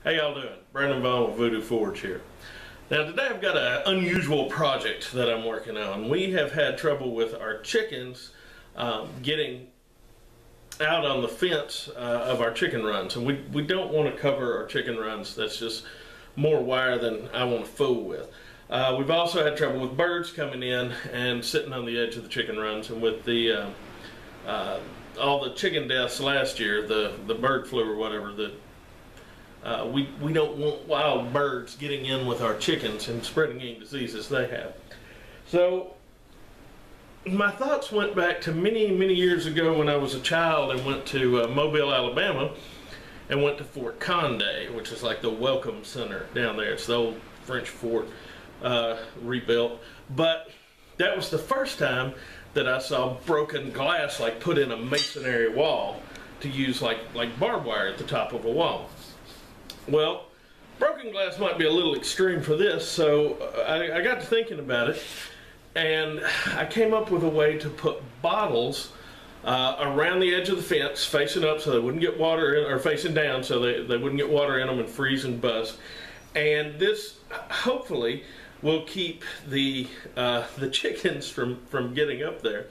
How y'all doing? Brandon Vaughn with Voodoo Forge here. Now today I've got an unusual project that I'm working on. We have had trouble with our chickens getting out on the fence of our chicken runs, and we don't want to cover our chicken runs. That's just more wire than I want to fool with. We've also had trouble with birds coming in and sitting on the edge of the chicken runs, and with the all the chicken deaths last year, the bird flu or whatever, we don't want wild birds getting in with our chickens and spreading any diseases they have. So my thoughts went back to many years ago when I was a child and went to Mobile, Alabama, and went to Fort Conde, which is like the welcome center down there. It's the old French fort rebuilt. But that was the first time that I saw broken glass like put in a masonry wall to use like barbed wire at the top of a wall. Well, broken glass might be a little extreme for this, so I got to thinking about it, and I came up with a way to put bottles around the edge of the fence, facing up so they wouldn't get water in, or facing down so they wouldn't get water in them and freeze and bust. And this hopefully will keep the chickens from getting up there.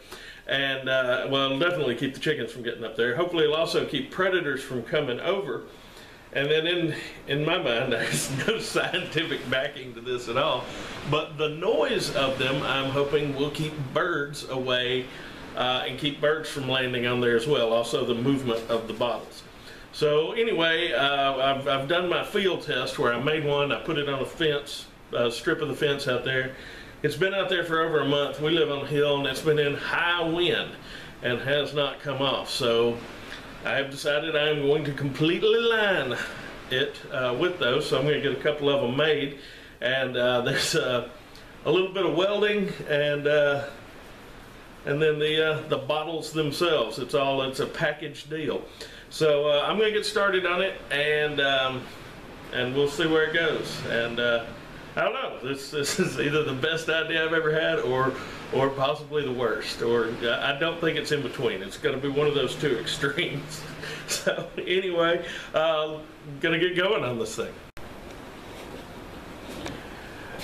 And well, it'll definitely keep the chickens from getting up there. Hopefully it'll also keep predators from coming over. And then in my mind, there's no scientific backing to this at all, but the noise of them, I'm hoping, will keep birds away and keep birds from landing on there as well. Also the movement of the bottles. So anyway, I've done my field test where I made one. I put it on a fence, a strip of the fence out there. It's been out there for over a month. We live on a hill, and it's been in high wind and has not come off. So I have decided I'm going to completely line it with those, so I'm going to get a couple of them made, and there's a little bit of welding and then the bottles themselves. It's a package deal. So I'm going to get started on it, and we'll see where it goes. And I don't know. This is either the best idea I've ever had, or possibly the worst, or I don't think it's in between. It's going to be one of those two extremes. So anyway, gonna get going on this thing.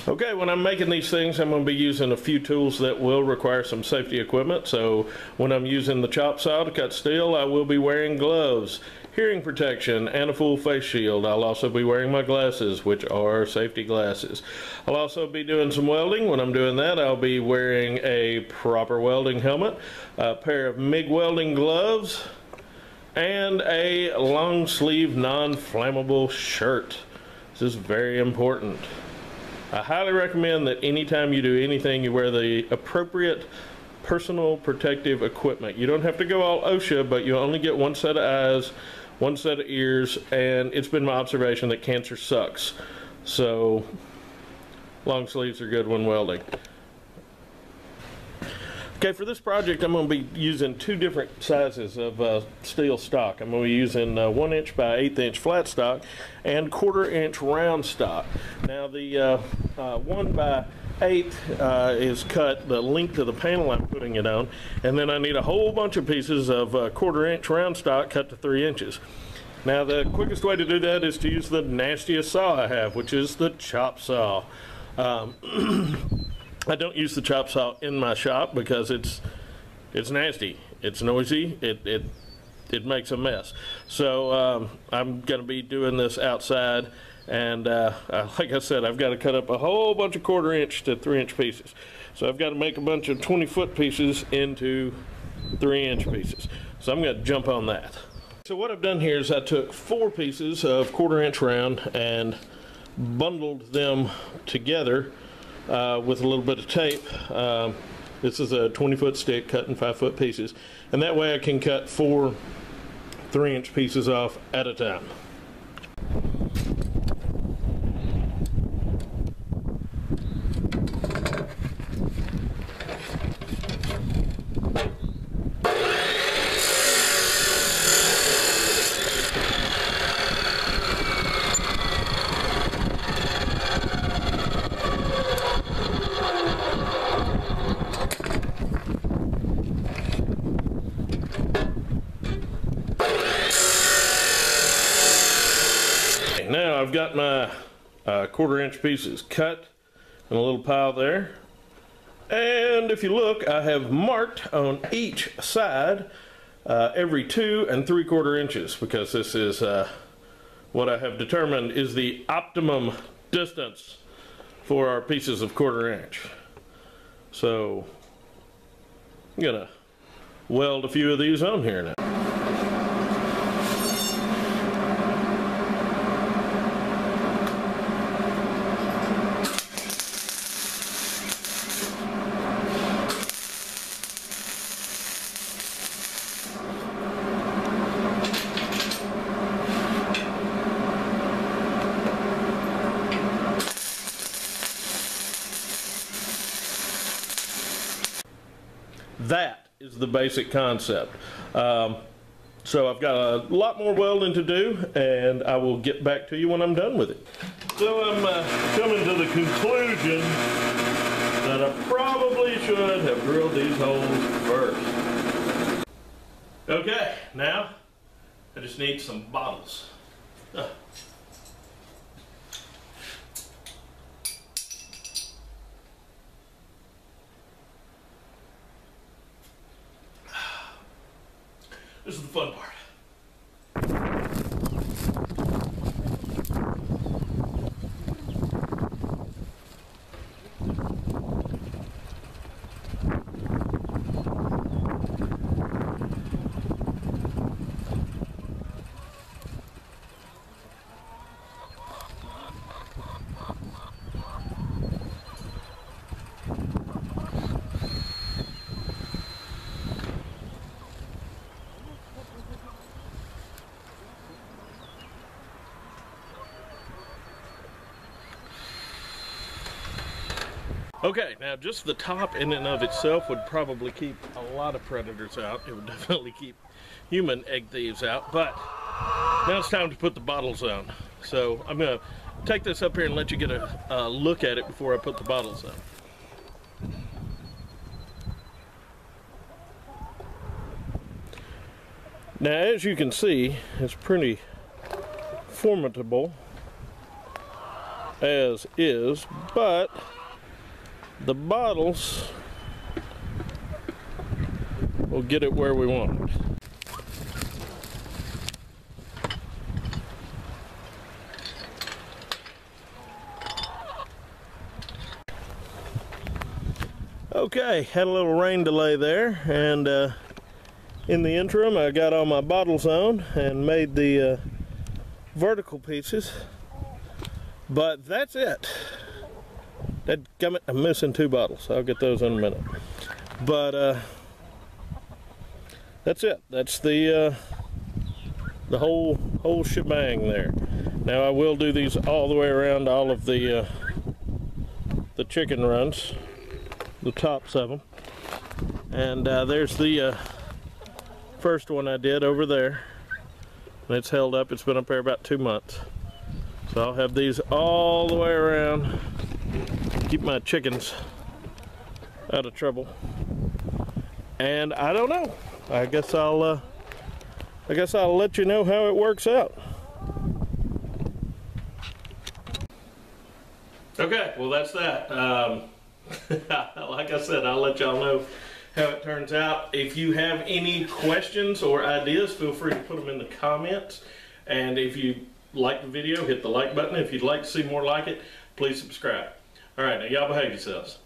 Okay, when I'm making these things, I'm going to be using a few tools that will require some safety equipment. So when I'm using the chop saw to cut steel, I will be wearing gloves, hearing protection, and a full face shield. I'll also be wearing my glasses, which are safety glasses. I'll also be doing some welding. When I'm doing that, I'll be wearing a proper welding helmet, a pair of MIG welding gloves, and a long sleeve non-flammable shirt. This is very important. I highly recommend that anytime you do anything, you wear the appropriate personal protective equipment. You don't have to go all OSHA, but you only get one set of eyes, one set of ears, and it's been my observation that cancer sucks. So long sleeves are good when welding. Okay, for this project I'm going to be using two different sizes of steel stock. I'm going to be using 1 inch by 1/8 inch flat stock and 1/4 inch round stock. Now the 1 by 8 is cut the length of the panel I'm putting it on, and then I need a whole bunch of pieces of 1/4 inch round stock cut to 3 inches. Now the quickest way to do that is to use the nastiest saw I have, which is the chop saw. I don't use the chop saw in my shop because it's nasty, it's noisy, it makes a mess. So I'm going to be doing this outside, and like I said, I've got to cut up a whole bunch of 1/4 inch to 3 inch pieces. So I've got to make a bunch of 20-foot pieces into 3 inch pieces. So I'm going to jump on that. So what I've done here is I took 4 pieces of 1/4 inch round and bundled them together with a little bit of tape. This is a 20-foot stick cut in 5-foot pieces, and that way I can cut 4 3 inch pieces off at a time. now I've got my 1/4 inch pieces cut in a little pile there. And if you look, I have marked on each side every 2 3/4 inches, because this is what I have determined is the optimum distance for our pieces of 1/4 inch. So I'm gonna weld a few of these on here now. That is the basic concept. So I've got a lot more welding to do, and I will get back to you when I'm done with it. So I'm coming to the conclusion that I probably should have drilled these holes first. Okay, now I just need some bottles. This is the fun part. Okay, now just the top in and of itself would probably keep a lot of predators out. It would definitely keep human egg thieves out, but now it's time to put the bottles on. So I'm gonna take this up here and let you get a look at it before I put the bottles on. Now, as you can see, it's pretty formidable as is, but the bottles will get it where we want it. Okay, had a little rain delay there, and in the interim I got all my bottles on and made the vertical pieces, but that's it. I'm missing 2 bottles. I'll get those in a minute. But that's it. That's the whole shebang there. Now I will do these all the way around all of the chicken runs, the tops of them. And there's the first one I did over there. And it's held up. It's been up there about 2 months. So I'll have these all the way around. Keep my chickens out of trouble. And I don't know. I guess I'll let you know how it works out. Okay, well that's that. Like I said, I'll let y'all know how it turns out. If you have any questions or ideas, feel free to put them in the comments. And if you like the video, hit the like button. If you'd like to see more like it, please subscribe. All right, now y'all behave yourselves.